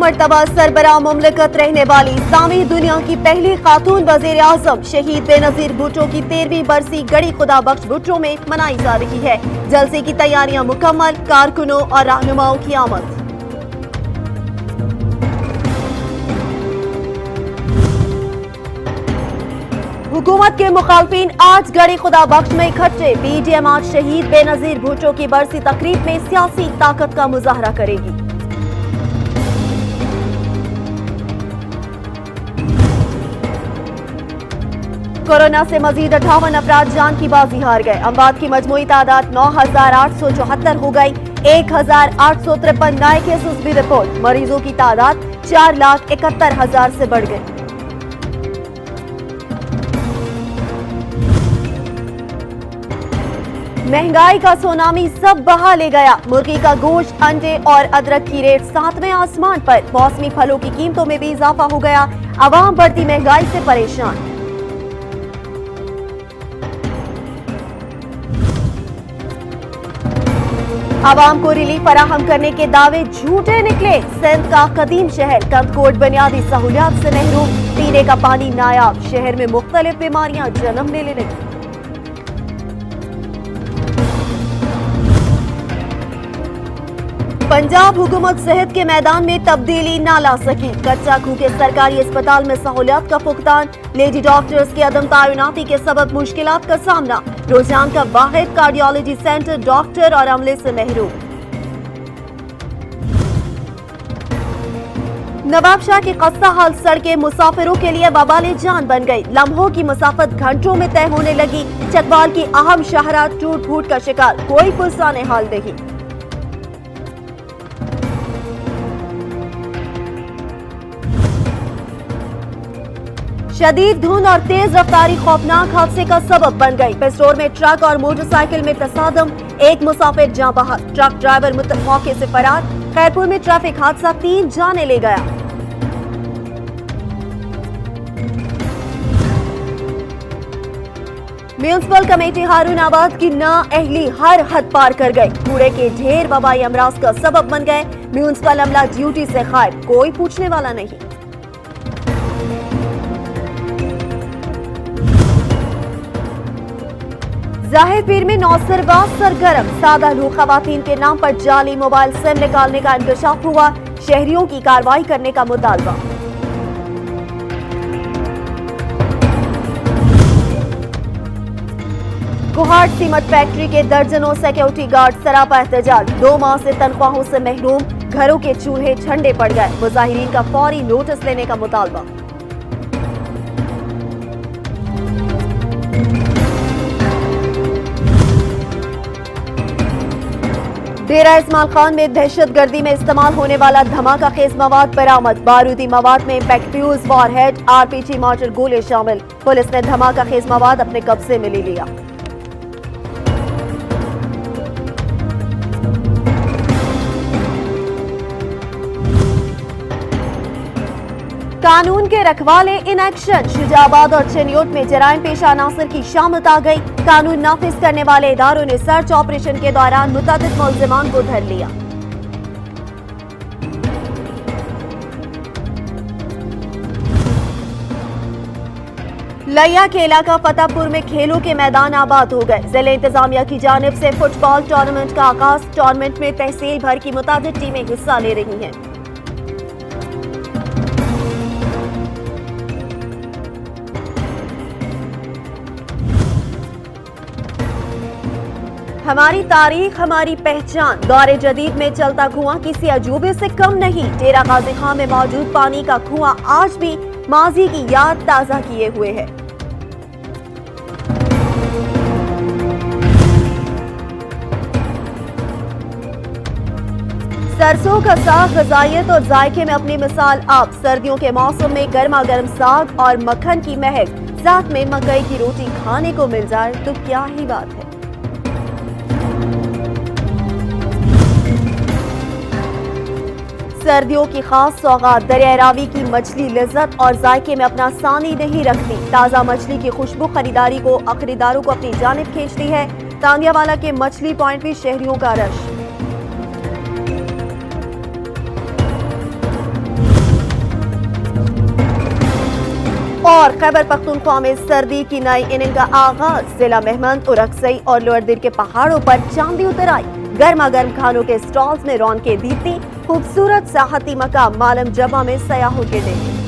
मरतबा सरबराह मुमलिकत रहने वाली इस्लामी दुनिया की पहली खातून वजीर आजम शहीद बेनजीर भुट्टो की 13वीं बरसी गड़ी खुदा बख्श भुट्टो में मनाई जा रही है। जलसे की तैयारियां मुकम्मल, कारकुनों और रहनुमाओं की आमद। हुकूमत के मुखालफिन आज गड़ी खुदा बख्श में इकट्ठे। पीडीएम आज शहीद बेनजीर भुट्टो की बरसी तकरीब में सियासी ताकत का मुजाहरा करेगी। कोरोना से मजीद 58 अफराद जान की बाजी हार गए। अमवात की मजमूई तादाद 9,874 हो गई। 1,853 नए केसेस भी रिपोर्ट। मरीजों की तादाद 4,71,000 से बढ़ गई। महंगाई का सुनामी सब बहा ले गया। मुर्गी का गोश्त, अंडे और अदरक की रेट 7वें आसमान पर। मौसमी फलों की कीमतों में भी इजाफा हो गया। अवाम बढ़ती महंगाई से परेशान। आवाम को रिलीफ फराहम करने के दावे झूठे निकले। सिंध का कदीम शहर कंदकोट बुनियादी सहूलियात से महरूम। पीने का पानी नायाब। शहर में मुख्तलिफ बीमारियां जन्म लेने लगी। पंजाब हुकूमत सेहत के मैदान में तब्दीली ना ला सकी। कच्चा खूह के सरकारी अस्पताल में सहूलियात का फुकदान। लेडी डॉक्टर्स की अदम तैनाती के सबब मुश्किलात का सामना। रोजान का वाहिद कार्डियोलॉजी सेंटर डॉक्टर और अमले से महरूम। नवाबशाह की कस्सा हाल सड़कें मुसाफिरों के लिए वबाले जान बन गई। लम्हों की मुसाफत घंटों में तय होने लगी। चकवाल की अहम शाहरा टूट फूट का शिकार। कोई पुरसाने हाल नहीं। शदीद धुंध और तेज रफ्तारी खौफनाक हादसे का सबब बन गई। पेस्टोर में ट्रक और मोटरसाइकिल में तसादम। एक मुसाफिर जाँ बहक। ट्रक ड्राइवर मौके से फरार। खैरपुर में ट्रैफिक हादसा 3 जाने ले गया। म्यूनिसिपल कमेटी हारूनाबाद की नाअहली हर हद पार कर गई। कूड़े के ढेर वबाई अमराज का सबब बन गए। म्यूनिसिपल अमला ड्यूटी से गायब। कोई पूछने वाला नहीं। जाहिर पीर में नौसरबाज सरगर्म। सादा लोग खवातीन के नाम पर जाली मोबाइल सिम निकालने का इंकशाफ हुआ। शहरियों की कार्रवाई करने का मुतालबा। कुहाट सीमेंट फैक्ट्री के दर्जनों सिक्योरिटी गार्ड सरापा एहतजाज। 2 माह से तनख्वाहों से महरूम। घरों के चूल्हे ठंडे पड़ गए। मुजाहिरीन का फौरी नोटिस लेने का मुतालबा। डेरा इस्माइल खान में दहशतगर्दी में इस्तेमाल होने वाला धमाका खेज मवाद बरामद। बारूदी मवाद में impact fuse, warhead, RPG mortar गोले शामिल। पुलिस ने धमाका खेज मवाद अपने कब्जे में ले लिया। कानून के रखवाले इन एक्शन। शुजाबाद और चिन्योट में जराइम पेशा अनासर की शामत आ गई। कानून नाफिज करने वाले इदारों ने सर्च ऑपरेशन के दौरान मुतअद्दिद मुल्जिमान को धर लिया। लिया के इलाका फतेहपुर में खेलों के मैदान आबाद हो गए। जिले इंतजामिया की जानिब से फुटबॉल टूर्नामेंट का आगाज। टूर्नामेंट में तहसील भर की मुतअद्दिद टीमें हिस्सा ले रही हैं। हमारी तारीख हमारी पहचान। दौरे जदीद में चलता कुआं किसी अजूबे से कम नहीं। डेरा गाजी खां में मौजूद पानी का कुआं आज भी माजी की याद ताजा किए हुए है। सरसों का साग ग़िज़ाइयत और जायके में अपनी मिसाल आप। सर्दियों के मौसम में गर्मा गर्म साग और मक्खन की महक, साथ में मकई की रोटी खाने को मिल जाए तो क्या ही बात है। सर्दियों की खास सौगात दरिया रावी की मछली लज्जत और जायके में अपना सानी नहीं रखती। ताज़ा मछली की खुशबू खरीदारों को अपनी जानिब खींचती है। तांगियावाला के मछली पॉइंट भी शहरियों का रश। और खैबर पख्तूनख्वा में सर्दी की नई इनिंग का आगाज। जिला मेहमंद, उरकसई और लोअर दिर के पहाड़ों पर चांदी उतर आई। गर्मा गर्म खानों के स्टॉल्स में रौनकें दीप्ती। खूबसूरत सयाहती मकाम मालम जबा में सयाहों के लिए